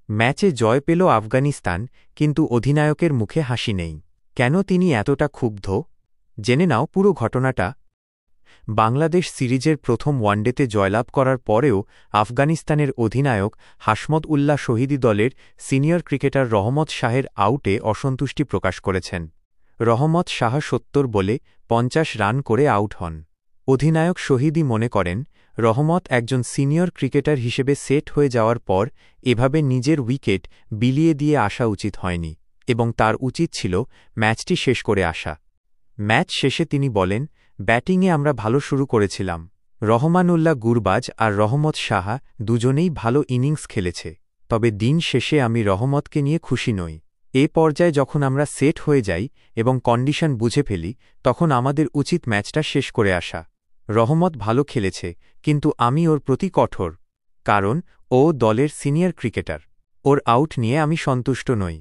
ম্যাচে জয় পেল আফগানিস্তান, কিন্তু অধিনায়কের মুখে হাসি নেই। কেন তিনি এতটা ক্ষুব্ধ? জেনে নাও পুরো ঘটনাটা। বাংলাদেশ সিরিজের প্রথম ওয়ানডেতে জয়লাভ করার পরেও আফগানিস্তানের অধিনায়ক হাসমত উল্লাহ শহীদি দলের সিনিয়র ক্রিকেটার রহমত শাহের আউটে অসন্তুষ্টি প্রকাশ করেছেন। রহমত শাহ ৭০ বলে ৫০ রান করে আউট হন। অধিনায়ক শহীদি মনে করেন, রহমত একজন সিনিয়র ক্রিকেটার হিসেবে সেট হয়ে যাওয়ার পর এভাবে নিজের উইকেট বিলিয়ে দিয়ে আসা উচিত হয়নি এবং তার উচিত ছিল ম্যাচটি শেষ করে আসা। ম্যাচ শেষে তিনি বলেন, ব্যাটিংয়ে আমরা ভালো শুরু করেছিলাম। রহমানুল্লাহ গুরবাজ আর রহমত সাহা দুজনেই ভালো ইনিংস খেলেছে, তবে দিন শেষে আমি রহমতকে নিয়ে খুশি নই। এ পর্যায়ে যখন আমরা সেট হয়ে যাই এবং কন্ডিশন বুঝে ফেলি, তখন আমাদের উচিত ম্যাচটা শেষ করে আসা। রহমত ভালো খেলেছে, কিন্তু আমি ওর প্রতি কঠোর, কারণ ও দলের সিনিয়র ক্রিকেটার। ওর আউট নিয়ে আমি সন্তুষ্ট নই।